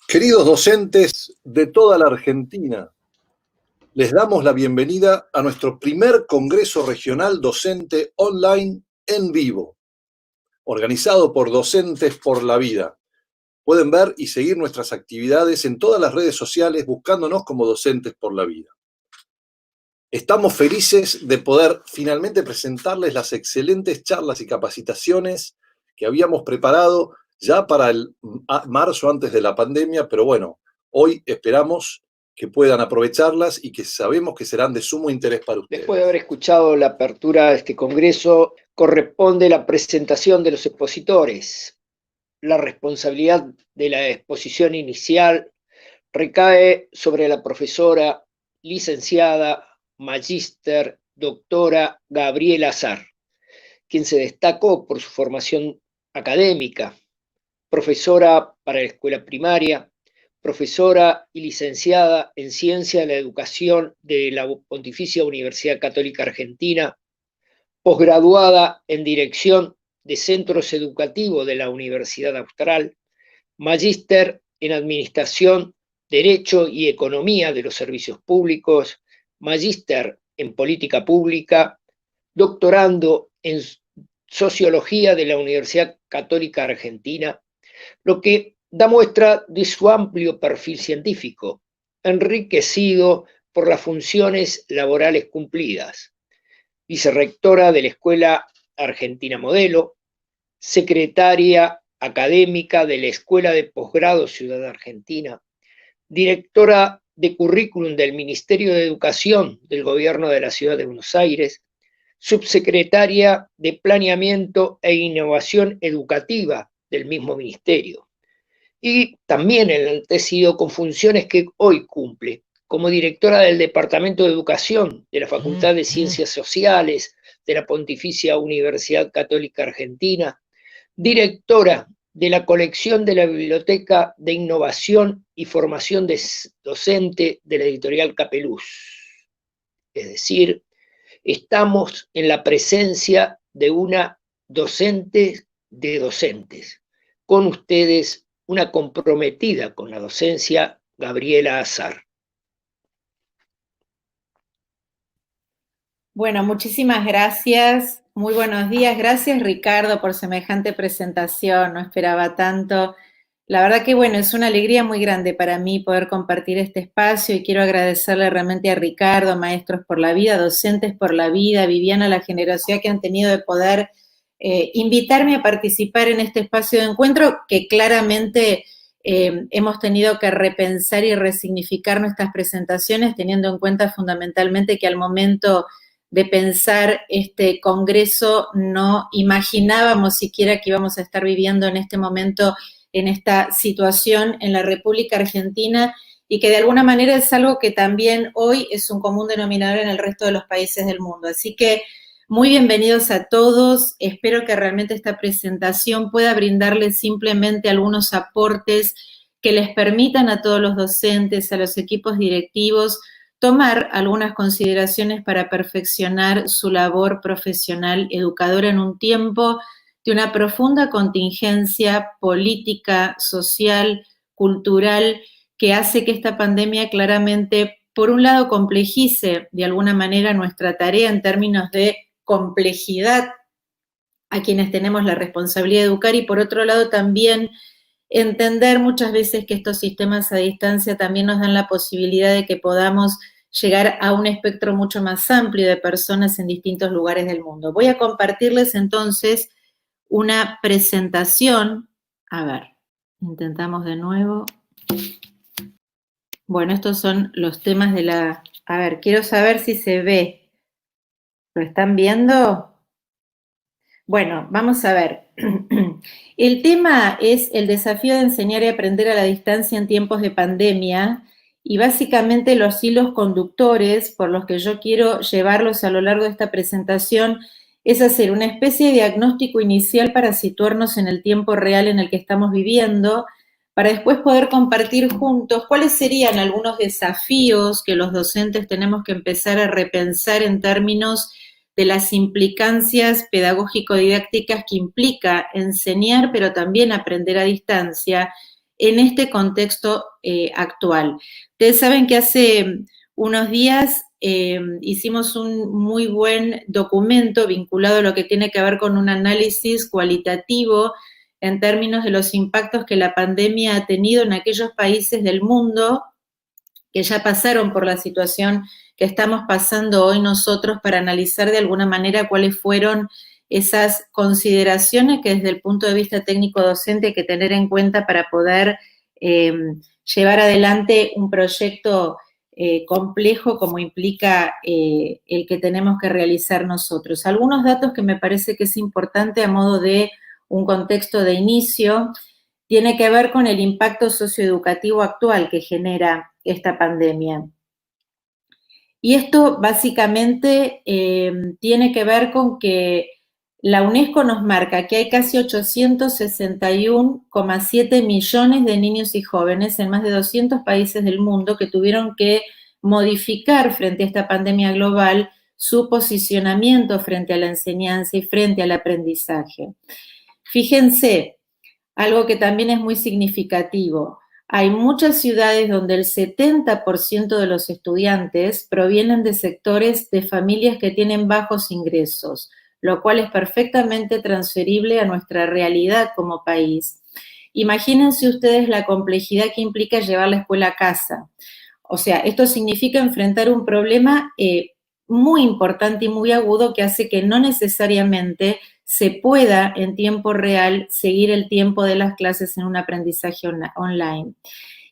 Queridos docentes de toda la Argentina, les damos la bienvenida a nuestro primer Congreso Regional Docente Online en vivo, organizado por Docentes por la Vida. Pueden ver y seguir nuestras actividades en todas las redes sociales buscándonos como Docentes por la Vida. Estamos felices de poder finalmente presentarles las excelentes charlas y capacitaciones que habíamos preparado ya para el marzo antes de la pandemia, pero bueno, hoy esperamos que puedan aprovecharlas y que sabemos que serán de sumo interés para ustedes. Después de haber escuchado la apertura de este congreso, corresponde la presentación de los expositores. La responsabilidad de la exposición inicial recae sobre la profesora, licenciada, magíster, doctora Gabriela Azar, quien se destacó por su formación académica, profesora para la escuela primaria, profesora y licenciada en Ciencia de la Educación de la Pontificia Universidad Católica Argentina, posgraduada en Dirección de Centros Educativos de la Universidad Austral, magíster en Administración, Derecho y Economía de los Servicios Públicos, magíster en Política Pública, doctorando en Sociología de la Universidad Católica Argentina, lo que da muestra de su amplio perfil científico, enriquecido por las funciones laborales cumplidas. Vicerrectora de la Escuela Argentina Modelo, secretaria académica de la Escuela de Posgrado Ciudad Argentina, directora de currículum del Ministerio de Educación del Gobierno de la Ciudad de Buenos Aires, subsecretaria de Planeamiento e Innovación Educativa del mismo ministerio. Y también enaltecido con funciones que hoy cumple, como directora del Departamento de Educación de la Facultad de Ciencias Sociales de la Pontificia Universidad Católica Argentina, directora de la colección de la Biblioteca de Innovación y Formación Docente de la editorial Capeluz. Es decir, estamos en la presencia de una docente de docentes. Con ustedes, una comprometida con la docencia, Gabriela Azar. Bueno, muchísimas gracias. Muy buenos días. Gracias, Ricardo, por semejante presentación. No esperaba tanto. La verdad que, bueno, es una alegría muy grande para mí poder compartir este espacio y quiero agradecerle realmente a Ricardo, a Maestros por la Vida, Docentes por la Vida, Viviana, la generosidad que han tenido de poder invitarme a participar en este espacio de encuentro que claramente hemos tenido que repensar y resignificar nuestras presentaciones teniendo en cuenta fundamentalmente que al momento de pensar este congreso no imaginábamos siquiera que íbamos a estar viviendo en este momento, en esta situación en la República Argentina y que de alguna manera es algo que también hoy es un común denominador en el resto de los países del mundo. Así que muy bienvenidos a todos. Espero que realmente esta presentación pueda brindarles simplemente algunos aportes que les permitan a todos los docentes, a los equipos directivos, tomar algunas consideraciones para perfeccionar su labor profesional educadora en un tiempo de una profunda contingencia política, social, cultural, que hace que esta pandemia claramente, por un lado, complejice de alguna manera nuestra tarea en términos de complejidad a quienes tenemos la responsabilidad de educar y por otro lado también entender muchas veces que estos sistemas a distancia también nos dan la posibilidad de que podamos llegar a un espectro mucho más amplio de personas en distintos lugares del mundo. Voy a compartirles entonces una presentación. A ver, intentamos de nuevo. Bueno, estos son los temas de la... A ver, quiero saber si se ve. ¿Lo están viendo? Bueno, vamos a ver. El tema es el desafío de enseñar y aprender a la distancia en tiempos de pandemia y básicamente los hilos conductores por los que yo quiero llevarlos a lo largo de esta presentación es hacer una especie de diagnóstico inicial para situarnos en el tiempo real en el que estamos viviendo, para después poder compartir juntos cuáles serían algunos desafíos que los docentes tenemos que empezar a repensar en términos de las implicancias pedagógico-didácticas que implica enseñar, pero también aprender a distancia, en este contexto actual. Ustedes saben que hace unos días hicimos un muy buen documento vinculado a lo que tiene que ver con un análisis cualitativo en términos de los impactos que la pandemia ha tenido en aquellos países del mundo que ya pasaron por la situación que estamos pasando hoy nosotros, para analizar de alguna manera cuáles fueron esas consideraciones que desde el punto de vista técnico docente hay que tener en cuenta para poder llevar adelante un proyecto complejo como implica el que tenemos que realizar nosotros. Algunos datos que me parece que es importante a modo de un contexto de inicio tiene que ver con el impacto socioeducativo actual que genera esta pandemia. Y esto básicamente tiene que ver con que la UNESCO nos marca que hay casi 861,7 millones de niños y jóvenes en más de 200 países del mundo que tuvieron que modificar frente a esta pandemia global su posicionamiento frente a la enseñanza y frente al aprendizaje. Fíjense, algo que también es muy significativo. Hay muchas ciudades donde el 70% de los estudiantes provienen de sectores de familias que tienen bajos ingresos, lo cual es perfectamente transferible a nuestra realidad como país. Imagínense ustedes la complejidad que implica llevar la escuela a casa. O sea, esto significa enfrentar un problema muy importante y muy agudo que hace que no necesariamente se pueda en tiempo real seguir el tiempo de las clases en un aprendizaje online.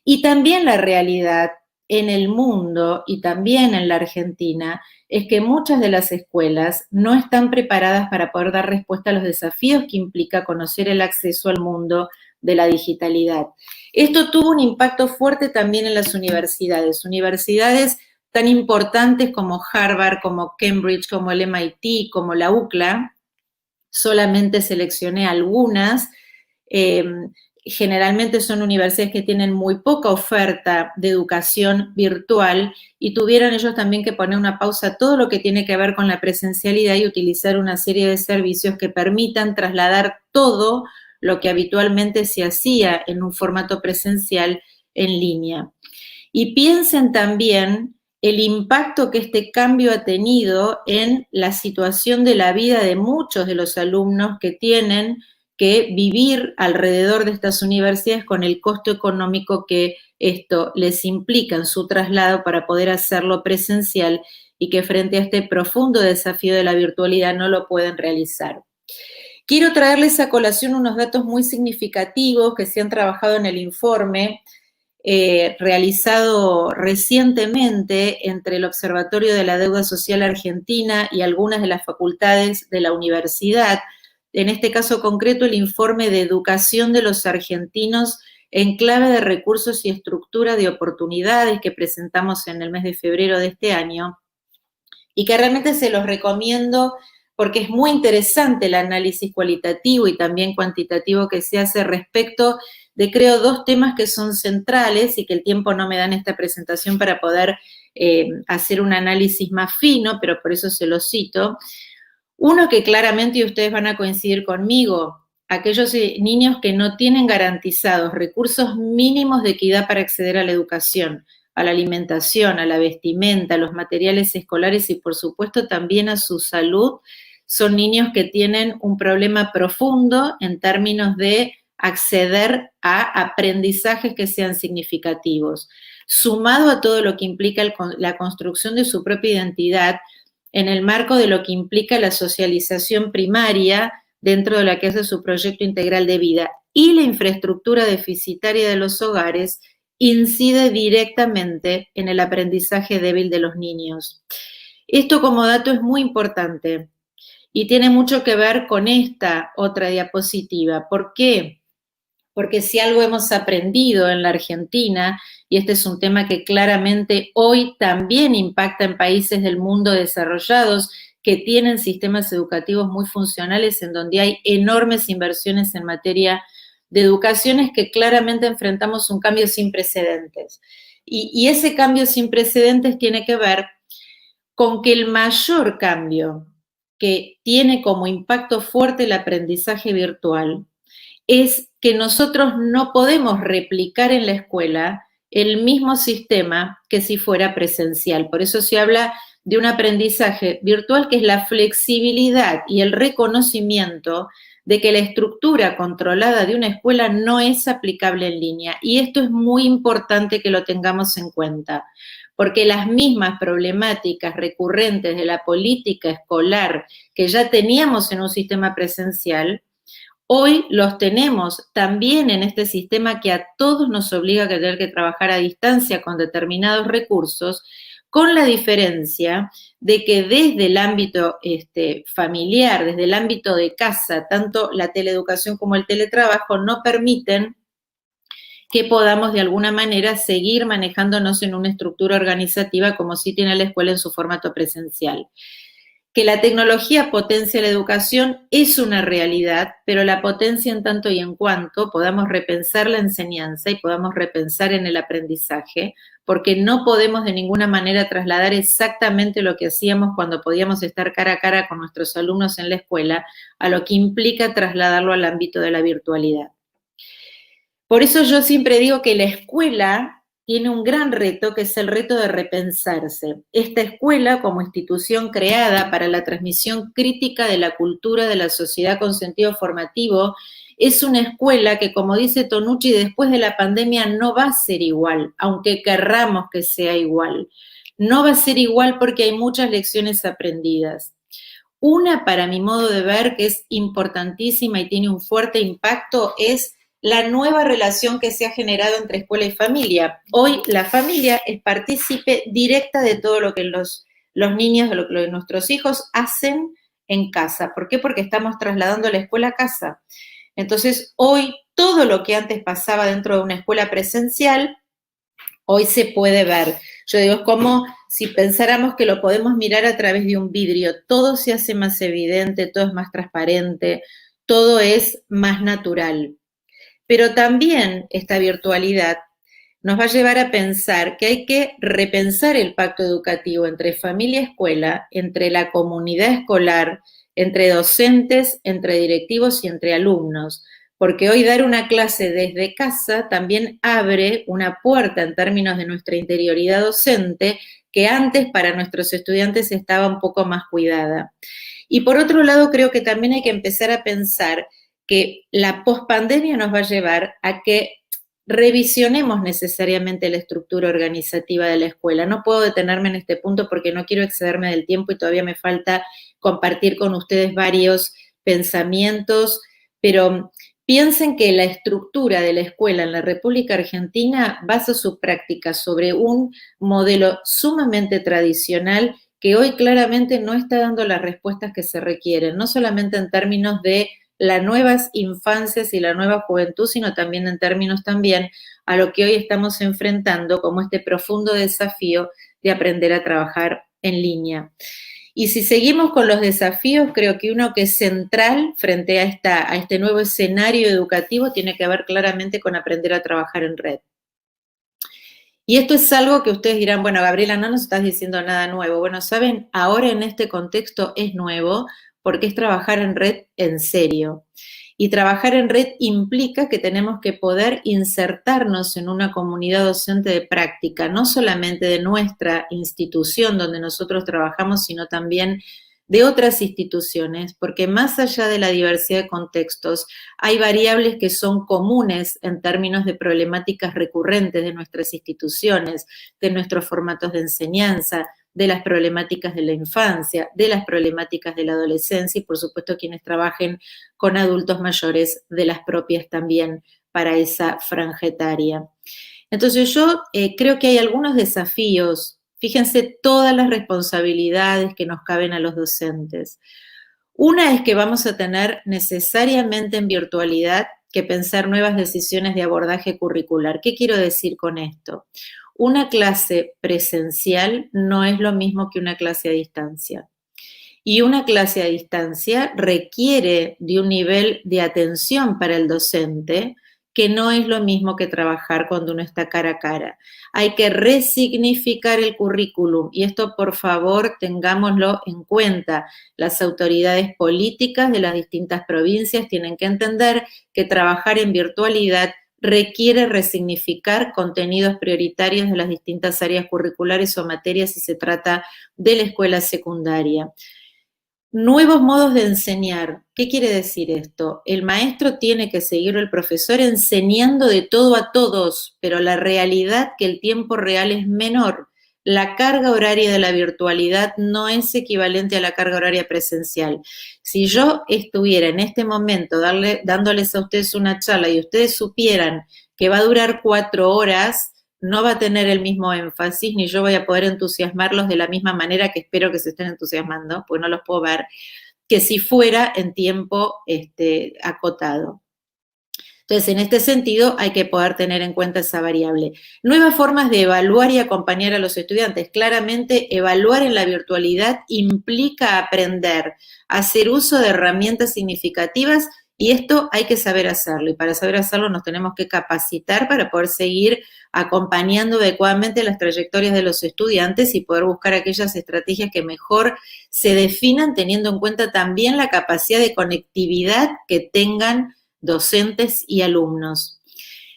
Y también la realidad en el mundo y también en la Argentina es que muchas de las escuelas no están preparadas para poder dar respuesta a los desafíos que implica conocer el acceso al mundo de la digitalidad. Esto tuvo un impacto fuerte también en las universidades tan importantes como Harvard, como Cambridge, como el MIT, como la UCLA. Solamente seleccioné algunas. Generalmente son universidades que tienen muy poca oferta de educación virtual y tuvieron ellos también que poner una pausa a todo lo que tiene que ver con la presencialidad y utilizar una serie de servicios que permitan trasladar todo lo que habitualmente se hacía en un formato presencial en línea. Y piensen también el impacto que este cambio ha tenido en la situación de la vida de muchos de los alumnos que tienen que vivir alrededor de estas universidades con el costo económico que esto les implica en su traslado para poder hacerlo presencial y que frente a este profundo desafío de la virtualidad no lo pueden realizar. Quiero traerles a colación unos datos muy significativos que se han trabajado en el informe realizado recientemente entre el Observatorio de la Deuda Social Argentina y algunas de las facultades de la universidad. En este caso concreto, el informe de educación de los argentinos en clave de recursos y estructura de oportunidades que presentamos en el mes de febrero de este año y que realmente se los recomiendo porque es muy interesante el análisis cualitativo y también cuantitativo que se hace respecto de, creo, dos temas que son centrales y que el tiempo no me da en esta presentación para poder hacer un análisis más fino, pero por eso se los cito. Uno que claramente, y ustedes van a coincidir conmigo, aquellos niños que no tienen garantizados recursos mínimos de equidad para acceder a la educación, a la alimentación, a la vestimenta, a los materiales escolares y por supuesto también a su salud, son niños que tienen un problema profundo en términos de acceder a aprendizajes que sean significativos, sumado a todo lo que implica la construcción de su propia identidad en el marco de lo que implica la socialización primaria dentro de la que es su proyecto integral de vida. Y la infraestructura deficitaria de los hogares incide directamente en el aprendizaje débil de los niños. Esto como dato es muy importante y tiene mucho que ver con esta otra diapositiva. ¿Por qué? Porque si algo hemos aprendido en la Argentina, y este es un tema que claramente hoy también impacta en países del mundo desarrollados que tienen sistemas educativos muy funcionales en donde hay enormes inversiones en materia de educación, es que claramente enfrentamos un cambio sin precedentes. Y ese cambio sin precedentes tiene que ver con que el mayor cambio que tiene como impacto fuerte el aprendizaje virtual es que nosotros no podemos replicar en la escuela el mismo sistema que si fuera presencial. Por eso se habla de un aprendizaje virtual, que es la flexibilidad y el reconocimiento de que la estructura controlada de una escuela no es aplicable en línea. Y esto es muy importante que lo tengamos en cuenta, porque las mismas problemáticas recurrentes de la política escolar que ya teníamos en un sistema presencial, hoy los tenemos también en este sistema que a todos nos obliga a tener que trabajar a distancia con determinados recursos, con la diferencia de que desde el ámbito familiar, desde el ámbito de casa, tanto la teleeducación como el teletrabajo no permiten que podamos de alguna manera seguir manejándonos en una estructura organizativa como sí tiene la escuela en su formato presencial. Que la tecnología potencia la educación es una realidad, pero la potencia en tanto y en cuanto podamos repensar la enseñanza y podamos repensar en el aprendizaje, porque no podemos de ninguna manera trasladar exactamente lo que hacíamos cuando podíamos estar cara a cara con nuestros alumnos en la escuela, a lo que implica trasladarlo al ámbito de la virtualidad. Por eso yo siempre digo que la escuela tiene un gran reto, que es el reto de repensarse. Esta escuela, como institución creada para la transmisión crítica de la cultura de la sociedad con sentido formativo, es una escuela que, como dice Tonucci, después de la pandemia no va a ser igual, aunque querramos que sea igual. No va a ser igual porque hay muchas lecciones aprendidas. Una, para mi modo de ver, que es importantísima y tiene un fuerte impacto, es la nueva relación que se ha generado entre escuela y familia. Hoy la familia es partícipe directa de todo lo que los niños, de lo que nuestros hijos hacen en casa. ¿Por qué? Porque estamos trasladando la escuela a casa. Entonces, hoy todo lo que antes pasaba dentro de una escuela presencial, hoy se puede ver. Yo digo, es como si pensáramos que lo podemos mirar a través de un vidrio. Todo se hace más evidente, todo es más transparente, todo es más natural. Pero también esta virtualidad nos va a llevar a pensar que hay que repensar el pacto educativo entre familia y escuela, entre la comunidad escolar, entre docentes, entre directivos y entre alumnos, porque hoy dar una clase desde casa también abre una puerta en términos de nuestra interioridad docente que antes para nuestros estudiantes estaba un poco más cuidada. Y por otro lado, creo que también hay que empezar a pensar que la pospandemia nos va a llevar a que revisionemos necesariamente la estructura organizativa de la escuela. No puedo detenerme en este punto porque no quiero excederme del tiempo y todavía me falta compartir con ustedes varios pensamientos, pero piensen que la estructura de la escuela en la República Argentina basa su práctica sobre un modelo sumamente tradicional que hoy claramente no está dando las respuestas que se requieren, no solamente en términos de las nuevas infancias y la nueva juventud, sino también en términos también a lo que hoy estamos enfrentando como este profundo desafío de aprender a trabajar en línea. Y si seguimos con los desafíos, creo que uno que es central frente a este nuevo escenario educativo tiene que ver claramente con aprender a trabajar en red. Y esto es algo que ustedes dirán, bueno, Gabriela, no nos estás diciendo nada nuevo. Bueno, saben, ahora en este contexto es nuevo porque es trabajar en red en serio. Y trabajar en red implica que tenemos que poder insertarnos en una comunidad docente de práctica, no solamente de nuestra institución donde nosotros trabajamos, sino también de otras instituciones, porque más allá de la diversidad de contextos, hay variables que son comunes en términos de problemáticas recurrentes de nuestras instituciones, de nuestros formatos de enseñanza, de las problemáticas de la infancia, de las problemáticas de la adolescencia y, por supuesto, quienes trabajen con adultos mayores, de las propias también para esa franja etaria. Entonces, yo creo que hay algunos desafíos. Fíjense todas las responsabilidades que nos caben a los docentes. Una es que vamos a tener necesariamente en virtualidad que pensar nuevas decisiones de abordaje curricular. ¿Qué quiero decir con esto? Una clase presencial no es lo mismo que una clase a distancia. Y una clase a distancia requiere de un nivel de atención para el docente que no es lo mismo que trabajar cuando uno está cara a cara. Hay que resignificar el currículum y esto, por favor, tengámoslo en cuenta. Las autoridades políticas de las distintas provincias tienen que entender que trabajar en virtualidad requiere resignificar contenidos prioritarios de las distintas áreas curriculares o materias si se trata de la escuela secundaria. Nuevos modos de enseñar. ¿Qué quiere decir esto? El maestro tiene que seguir al profesor enseñando de todo a todos, pero la realidad que el tiempo real es menor. La carga horaria de la virtualidad no es equivalente a la carga horaria presencial. Si yo estuviera en este momento dándoles a ustedes una charla y ustedes supieran que va a durar 4 horas, no va a tener el mismo énfasis, ni yo voy a poder entusiasmarlos de la misma manera que espero que se estén entusiasmando, porque no los puedo ver, que si fuera en tiempo acotado. Entonces, en este sentido, hay que poder tener en cuenta esa variable. Nuevas formas de evaluar y acompañar a los estudiantes. Claramente, evaluar en la virtualidad implica aprender, hacer uso de herramientas significativas y esto hay que saber hacerlo. Y para saber hacerlo nos tenemos que capacitar para poder seguir acompañando adecuadamente las trayectorias de los estudiantes y poder buscar aquellas estrategias que mejor se definan teniendo en cuenta también la capacidad de conectividad que tengan docentes y alumnos.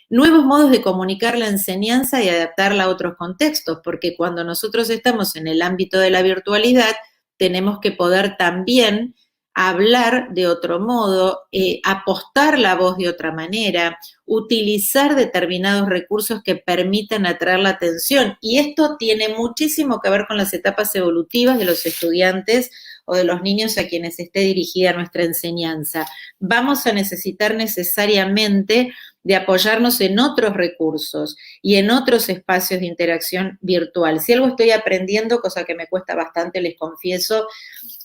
Nuevos modos de comunicar la enseñanza y adaptarla a otros contextos, porque cuando nosotros estamos en el ámbito de la virtualidad, tenemos que poder también hablar de otro modo, apostar la voz de otra manera, utilizar determinados recursos que permitan atraer la atención. Y esto tiene muchísimo que ver con las etapas evolutivas de los estudiantes o de los niños a quienes esté dirigida nuestra enseñanza. Vamos a necesitar necesariamente de apoyarnos en otros recursos y en otros espacios de interacción virtual. Si algo estoy aprendiendo, cosa que me cuesta bastante, les confieso,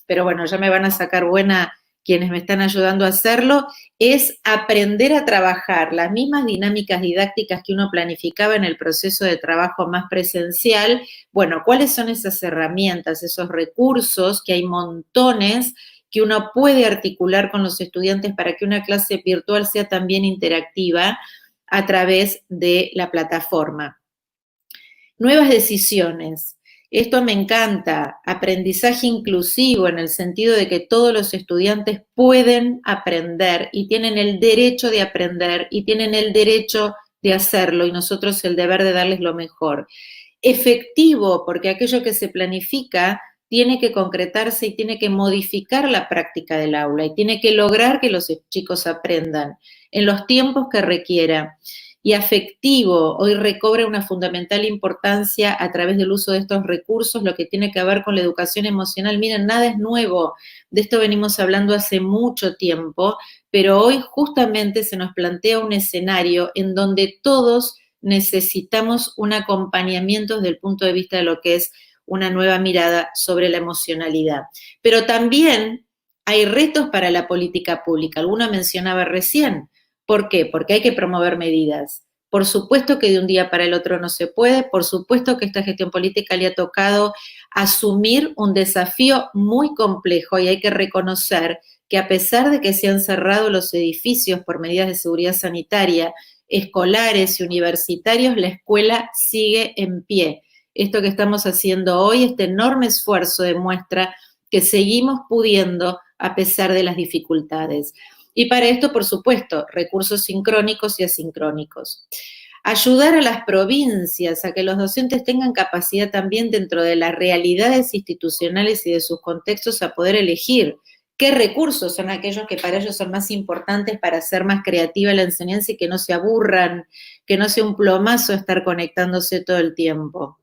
pero bueno, ya me van a sacar buena quienes me están ayudando a hacerlo, es aprender a trabajar las mismas dinámicas didácticas que uno planificaba en el proceso de trabajo más presencial. Bueno, ¿cuáles son esas herramientas, esos recursos que hay montones que uno puede articular con los estudiantes para que una clase virtual sea también interactiva a través de la plataforma? Nuevas decisiones. Esto me encanta, aprendizaje inclusivo en el sentido de que todos los estudiantes pueden aprender y tienen el derecho de aprender y tienen el derecho de hacerlo y nosotros el deber de darles lo mejor. Efectivo, porque aquello que se planifica tiene que concretarse y tiene que modificar la práctica del aula y tiene que lograr que los chicos aprendan en los tiempos que requiera. Y afectivo, hoy recobra una fundamental importancia a través del uso de estos recursos, lo que tiene que ver con la educación emocional. Miren, nada es nuevo, de esto venimos hablando hace mucho tiempo, pero hoy justamente se nos plantea un escenario en donde todos necesitamos un acompañamiento desde el punto de vista de lo que es una nueva mirada sobre la emocionalidad. Pero también hay retos para la política pública, alguno mencionaba recién. ¿Por qué? Porque hay que promover medidas. Por supuesto que de un día para el otro no se puede, por supuesto que esta gestión política le ha tocado asumir un desafío muy complejo y hay que reconocer que a pesar de que se han cerrado los edificios por medidas de seguridad sanitaria, escolares y universitarios, la escuela sigue en pie. Esto que estamos haciendo hoy, este enorme esfuerzo demuestra que seguimos pudiendo a pesar de las dificultades. Y para esto, por supuesto, recursos sincrónicos y asincrónicos. Ayudar a las provincias a que los docentes tengan capacidad también dentro de las realidades institucionales y de sus contextos a poder elegir qué recursos son aquellos que para ellos son más importantes para hacer más creativa la enseñanza y que no se aburran, que no sea un plomazo estar conectándose todo el tiempo.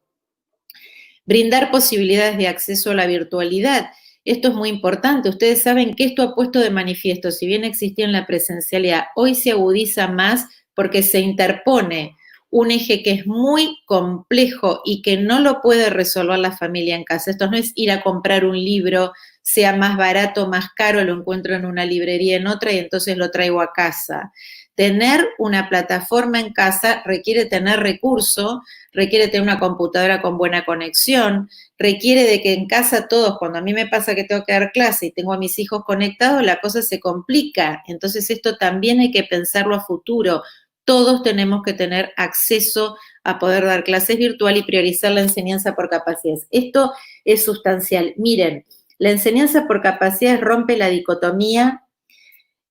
Brindar posibilidades de acceso a la virtualidad. Esto es muy importante. Ustedes saben que esto ha puesto de manifiesto, si bien existía en la presencialidad, hoy se agudiza más porque se interpone un eje que es muy complejo y que no lo puede resolver la familia en casa. Esto no es ir a comprar un libro, sea más barato, más caro, lo encuentro en una librería, en otra, y entonces lo traigo a casa. Tener una plataforma en casa requiere tener recursos, requiere tener una computadora con buena conexión, requiere de que en casa todos, cuando a mí me pasa que tengo que dar clase y tengo a mis hijos conectados, la cosa se complica. Entonces esto también hay que pensarlo a futuro. todos tenemos que tener acceso a poder dar clases virtual y priorizar la enseñanza por capacidades. Esto es sustancial. Miren, la enseñanza por capacidades rompe la dicotomía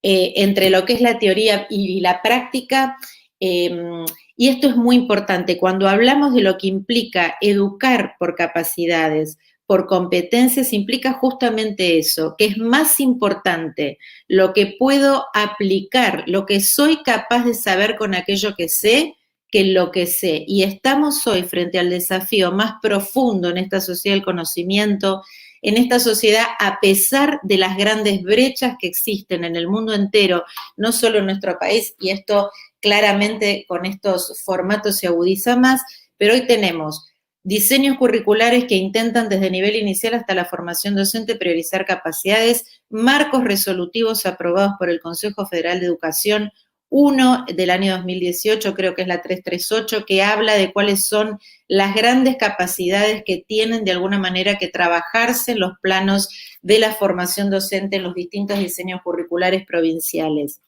entre lo que es la teoría y la práctica, y esto es muy importante. Cuando hablamos de lo que implica educar por capacidades, por competencias, implica justamente eso, que es más importante lo que puedo aplicar, lo que soy capaz de saber con aquello que sé, que lo que sé. Y estamos hoy frente al desafío más profundo en esta sociedad del conocimiento, en esta sociedad, a pesar de las grandes brechas que existen en el mundo entero, no solo en nuestro país, y esto claramente con estos formatos se agudiza más, pero hoy tenemos diseños curriculares que intentan desde nivel inicial hasta la formación docente priorizar capacidades, marcos resolutivos aprobados por el Consejo Federal de Educación, uno del año 2018, creo que es la 338, que habla de cuáles son las grandes capacidades que tienen de alguna manera que trabajarse en los planos de la formación docente en los distintos diseños curriculares provinciales.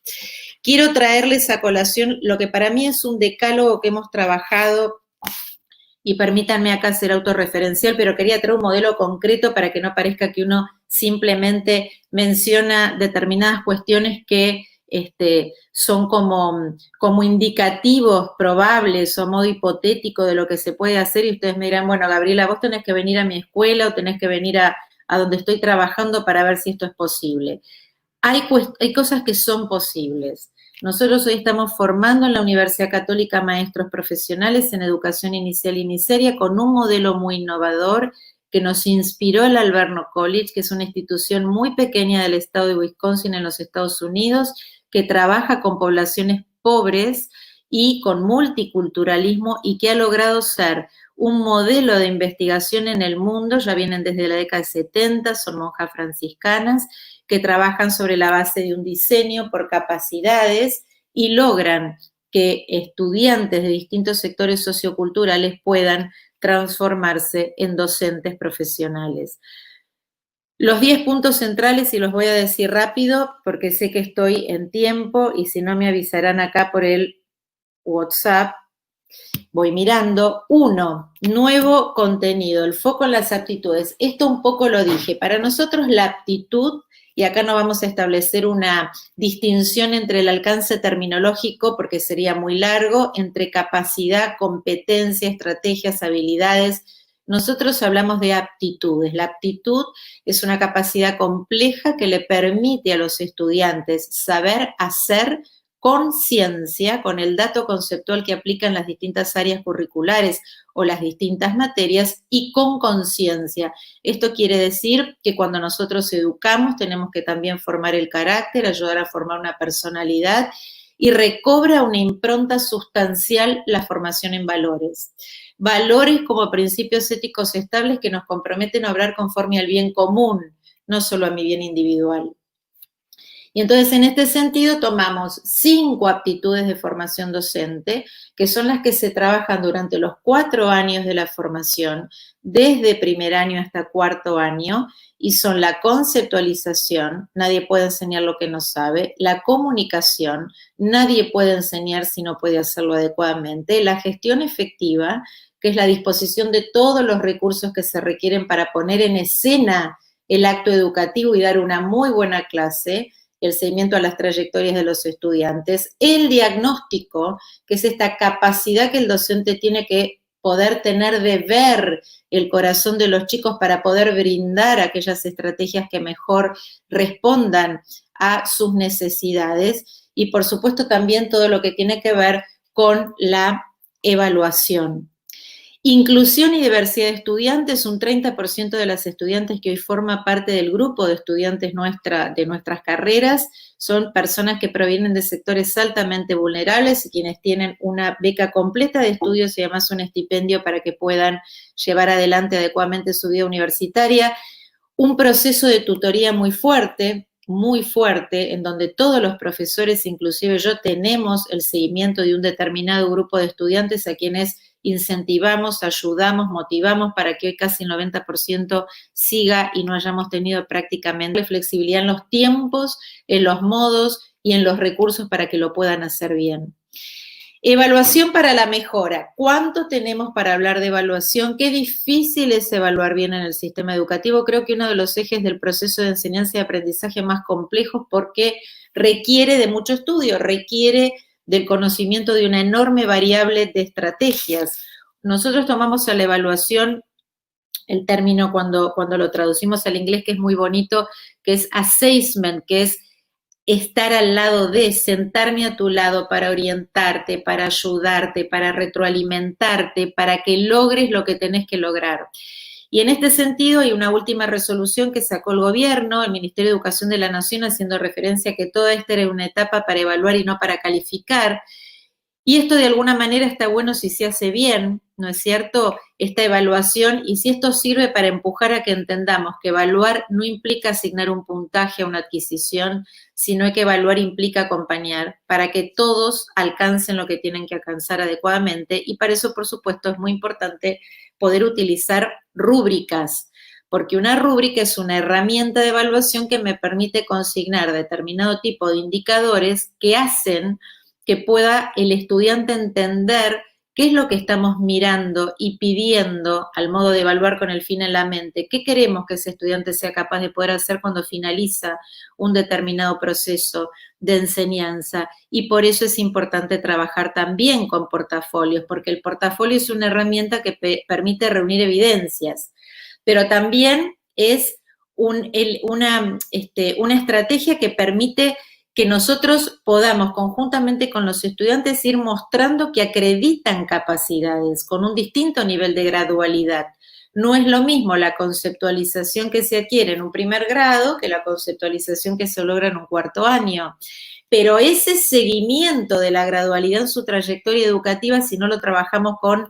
Quiero traerles a colación lo que para mí es un decálogo que hemos trabajado, y permítanme acá ser autorreferencial, pero quería traer un modelo concreto para que no parezca que uno simplemente menciona determinadas cuestiones que son como indicativos probables o modo hipotético de lo que se puede hacer, y ustedes me dirán, bueno, Gabriela, vos tenés que venir a mi escuela o tenés que venir a donde estoy trabajando para ver si esto es posible. Hay cosas que son posibles. Nosotros hoy estamos formando en la Universidad Católica maestros profesionales en educación inicial y iniciaria con un modelo muy innovador que nos inspiró el Alverno College, que es una institución muy pequeña del estado de Wisconsin en los Estados Unidos, que trabaja con poblaciones pobres y con multiculturalismo y que ha logrado ser un modelo de investigación en el mundo. Ya vienen desde la década de 70, son monjas franciscanas, que trabajan sobre la base de un diseño por capacidades y logran que estudiantes de distintos sectores socioculturales puedan transformarse en docentes profesionales. Los 10 puntos centrales, y los voy a decir rápido porque sé que estoy en tiempo y si no me avisarán acá por el WhatsApp. Voy mirando. 1, nuevo contenido, el foco en las aptitudes. Esto un poco lo dije. Para nosotros la aptitud, y acá no vamos a establecer una distinción entre el alcance terminológico porque sería muy largo, entre capacidad, competencia, estrategias, habilidades. Nosotros hablamos de aptitudes. La aptitud es una capacidad compleja que le permite a los estudiantes saber hacer con ciencia, con el dato conceptual que aplican las distintas áreas curriculares o las distintas materias, y con conciencia. Esto quiere decir que cuando nosotros educamos tenemos que también formar el carácter, ayudar a formar una personalidad, y recobra una impronta sustancial la formación en valores. Valores como principios éticos estables que nos comprometen a obrar conforme al bien común, no solo a mi bien individual. Y entonces, en este sentido, tomamos 5 aptitudes de formación docente, que son las que se trabajan durante los 4 años de la formación, desde primer año hasta cuarto año, y son la conceptualización, nadie puede enseñar lo que no sabe, la comunicación, nadie puede enseñar si no puede hacerlo adecuadamente, la gestión efectiva, que es la disposición de todos los recursos que se requieren para poner en escena el acto educativo y dar una muy buena clase, el seguimiento a las trayectorias de los estudiantes, el diagnóstico, que es esta capacidad que el docente tiene que poder tener de ver el corazón de los chicos para poder brindar aquellas estrategias que mejor respondan a sus necesidades, y por supuesto también todo lo que tiene que ver con la evaluación. Inclusión y diversidad de estudiantes, un 30% de las estudiantes que hoy forma parte del grupo de estudiantes de nuestras carreras son personas que provienen de sectores altamente vulnerables y quienes tienen una beca completa de estudios y además un estipendio para que puedan llevar adelante adecuadamente su vida universitaria. Un proceso de tutoría muy fuerte, en donde todos los profesores, inclusive yo, tenemos el seguimiento de un determinado grupo de estudiantes a quienes incentivamos, ayudamos, motivamos para que hoy casi el 90% siga y no hayamos tenido prácticamente flexibilidad en los tiempos, en los modos y en los recursos para que lo puedan hacer bien. Evaluación para la mejora. ¿Cuánto tenemos para hablar de evaluación? Qué difícil es evaluar bien en el sistema educativo. Creo que uno de los ejes del proceso de enseñanza y aprendizaje más complejos porque requiere de mucho estudio, requiere del conocimiento de una enorme variable de estrategias. Nosotros tomamos a la evaluación el término cuando lo traducimos al inglés, que es muy bonito, que es assessment, que es estar al lado de, sentarme a tu lado para orientarte, para ayudarte, para retroalimentarte, para que logres lo que tenés que lograr. Y en este sentido hay una última resolución que sacó el gobierno, el Ministerio de Educación de la Nación, haciendo referencia a que toda esta era una etapa para evaluar y no para calificar. Y esto de alguna manera está bueno si se hace bien, ¿no es cierto? Esta evaluación, y si esto sirve para empujar a que entendamos que evaluar no implica asignar un puntaje a una adquisición, sino que evaluar implica acompañar para que todos alcancen lo que tienen que alcanzar adecuadamente, y para eso, por supuesto, es muy importante poder utilizar rúbricas, porque una rúbrica es una herramienta de evaluación que me permite consignar determinado tipo de indicadores que hacen que pueda el estudiante entender qué es lo que estamos mirando y pidiendo al modo de evaluar con el fin en la mente, qué queremos que ese estudiante sea capaz de poder hacer cuando finaliza un determinado proceso de enseñanza. Y por eso es importante trabajar también con portafolios, porque el portafolio es una herramienta que permite reunir evidencias, pero también es una estrategia que permite que nosotros podamos conjuntamente con los estudiantes ir mostrando que acreditan capacidades con un distinto nivel de gradualidad. No es lo mismo la conceptualización que se adquiere en un primer grado que la conceptualización que se logra en un cuarto año. Pero ese seguimiento de la gradualidad en su trayectoria educativa, si no lo trabajamos con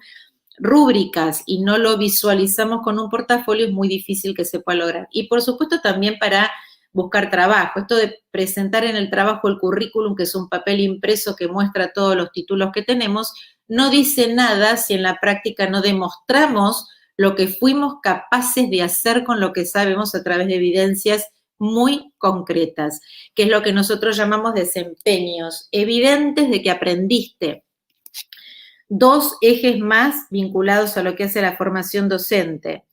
rúbricas y no lo visualizamos con un portafolio, es muy difícil que se pueda lograr. Y por supuesto también para buscar trabajo. Esto de presentar en el trabajo el currículum, que es un papel impreso que muestra todos los títulos que tenemos, no dice nada si en la práctica no demostramos lo que fuimos capaces de hacer con lo que sabemos a través de evidencias muy concretas, que es lo que nosotros llamamos desempeños evidentes de que aprendiste. Dos ejes más vinculados a lo que hace la formación docente.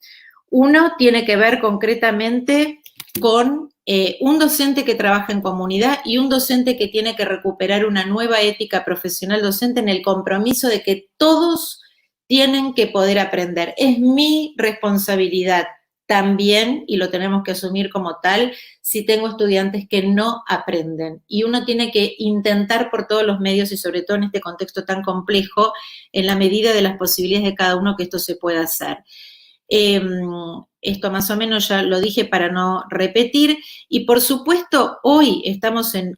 Uno tiene que ver concretamente con un docente que trabaja en comunidad y un docente que tiene que recuperar una nueva ética profesional docente en el compromiso de que todos tienen que poder aprender. Es mi responsabilidad también, y lo tenemos que asumir como tal, si tengo estudiantes que no aprenden. Y uno tiene que intentar por todos los medios, y sobre todo en este contexto tan complejo, en la medida de las posibilidades de cada uno, que esto se pueda hacer. Esto más o menos ya lo dije para no repetir, y por supuesto hoy estamos en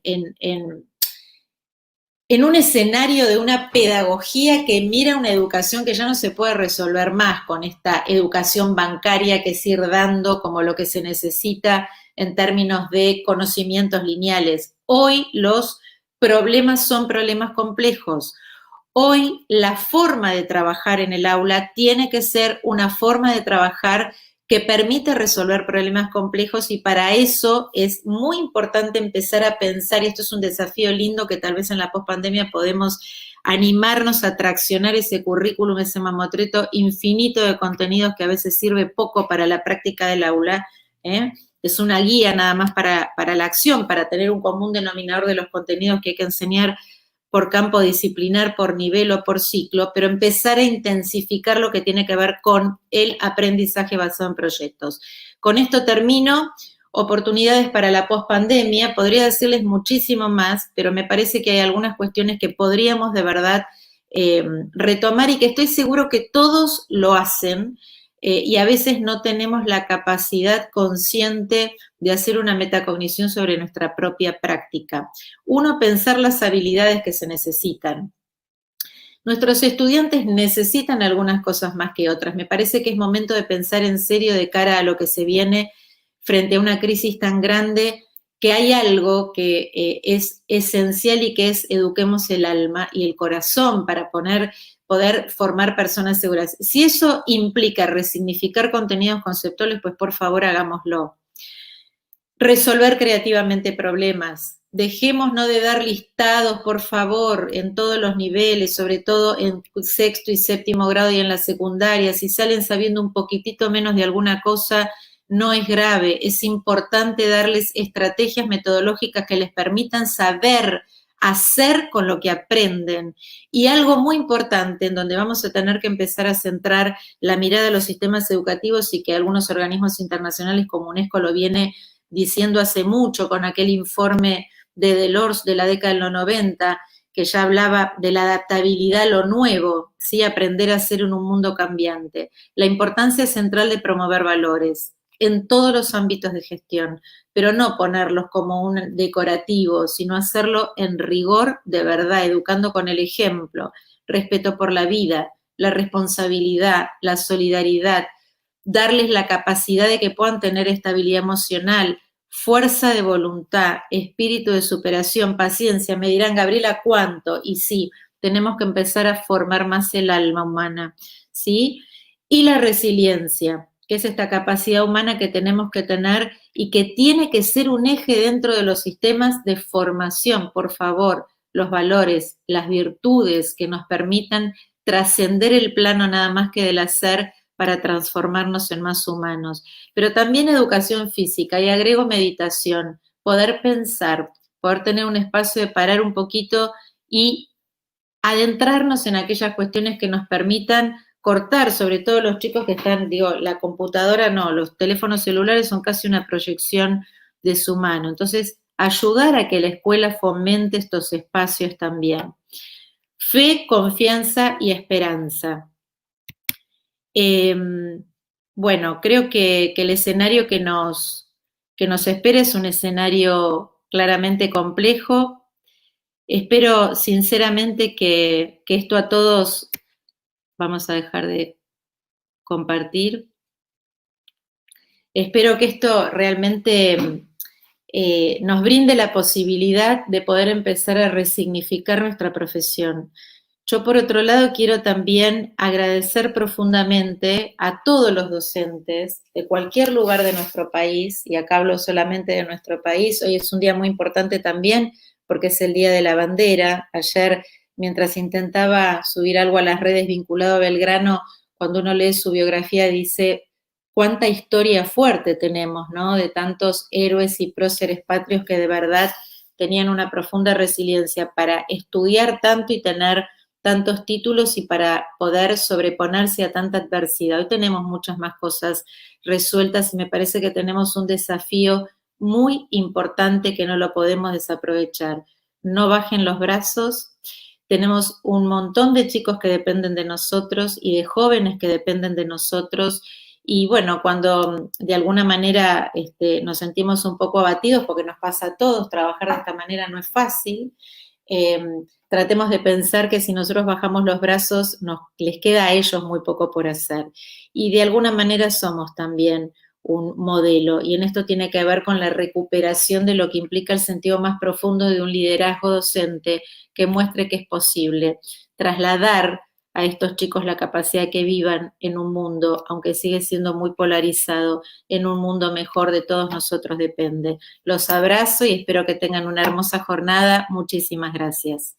un escenario de una pedagogía que mira una educación que ya no se puede resolver más con esta educación bancaria que es ir dando como lo que se necesita en términos de conocimientos lineales. Hoy los problemas son problemas complejos. Hoy la forma de trabajar en el aula tiene que ser una forma de trabajar que permite resolver problemas complejos, y para eso es muy importante empezar a pensar, y esto es un desafío lindo que tal vez en la pospandemia podemos animarnos a traccionar ese currículum, ese mamotreto infinito de contenidos que a veces sirve poco para la práctica del aula, es una guía nada más para la acción, para tener un común denominador de los contenidos que hay que enseñar por campo disciplinar, por nivel o por ciclo, pero empezar a intensificar lo que tiene que ver con el aprendizaje basado en proyectos. Con esto termino. Oportunidades para la pospandemia, podría decirles muchísimo más, pero me parece que hay algunas cuestiones que podríamos de verdad retomar, y que estoy seguro que todos lo hacen, y a veces no tenemos la capacidad consciente de hacer una metacognición sobre nuestra propia práctica. Uno, pensar las habilidades que se necesitan. Nuestros estudiantes necesitan algunas cosas más que otras. Me parece que es momento de pensar en serio de cara a lo que se viene frente a una crisis tan grande, que hay algo que es esencial, y que es eduquemos el alma y el corazón para poder formar personas seguras. Si eso implica resignificar contenidos conceptuales, pues por favor hagámoslo. Resolver creativamente problemas. dejemos no de dar listados, por favor, en todos los niveles, sobre todo en sexto y séptimo grado y en la secundaria. Si salen sabiendo un poquitito menos de alguna cosa, no es grave. Es importante darles estrategias metodológicas que les permitan saber hacer con lo que aprenden. Y algo muy importante, en donde vamos a tener que empezar a centrar la mirada de los sistemas educativos y que algunos organismos internacionales como UNESCO lo viene diciendo hace mucho con aquel informe de Delors de la década de los 90, que ya hablaba de la adaptabilidad a lo nuevo, ¿sí? Aprender a ser en un mundo cambiante. La importancia central de promover valores en todos los ámbitos de gestión, pero no ponerlos como un decorativo, sino hacerlo en rigor de verdad, educando con el ejemplo, respeto por la vida, la responsabilidad, la solidaridad, darles la capacidad de que puedan tener estabilidad emocional, fuerza de voluntad, espíritu de superación, paciencia. Me dirán, Gabriela, ¿cuánto? Y sí, tenemos que empezar a formar más el alma humana, ¿sí? Y la resiliencia, que es esta capacidad humana que tenemos que tener y que tiene que ser un eje dentro de los sistemas de formación, por favor, los valores, las virtudes que nos permitan trascender el plano nada más que del hacer para transformarnos en más humanos. Pero también educación física, y agrego meditación, poder pensar, poder tener un espacio de parar un poquito y adentrarnos en aquellas cuestiones que nos permitan cortar, sobre todo los chicos que están, digo, la computadora no, los teléfonos celulares son casi una proyección de su mano. Entonces, ayudar a que la escuela fomente estos espacios también. Fe, confianza y esperanza. Bueno, creo que el escenario que nos espera es un escenario claramente complejo. Espero sinceramente que esto a todos, vamos a dejar de compartir, espero que esto realmente nos brinde la posibilidad de poder empezar a resignificar nuestra profesión. Yo, por otro lado, quiero también agradecer profundamente a todos los docentes de cualquier lugar de nuestro país, y acá hablo solamente de nuestro país. Hoy es un día muy importante también porque es el Día de la Bandera. Ayer, mientras intentaba subir algo a las redes vinculado a Belgrano, cuando uno lee su biografía dice cuánta historia fuerte tenemos, ¿no? De tantos héroes y próceres patrios que de verdad tenían una profunda resiliencia para estudiar tanto y tener tantos títulos y para poder sobreponerse a tanta adversidad. Hoy tenemos muchas más cosas resueltas y me parece que tenemos un desafío muy importante que no lo podemos desaprovechar. No bajen los brazos. Tenemos un montón de chicos que dependen de nosotros y de jóvenes que dependen de nosotros. Y bueno, cuando de alguna manera nos sentimos un poco abatidos, porque nos pasa a todos, trabajar de esta manera no es fácil, tratemos de pensar que si nosotros bajamos los brazos, les queda a ellos muy poco por hacer. Y de alguna manera somos también un modelo, y en esto tiene que ver con la recuperación de lo que implica el sentido más profundo de un liderazgo docente que muestre que es posible trasladar a estos chicos la capacidad de que vivan en un mundo, aunque sigue siendo muy polarizado, en un mundo mejor. De todos nosotros depende. Los abrazo y espero que tengan una hermosa jornada. Muchísimas gracias.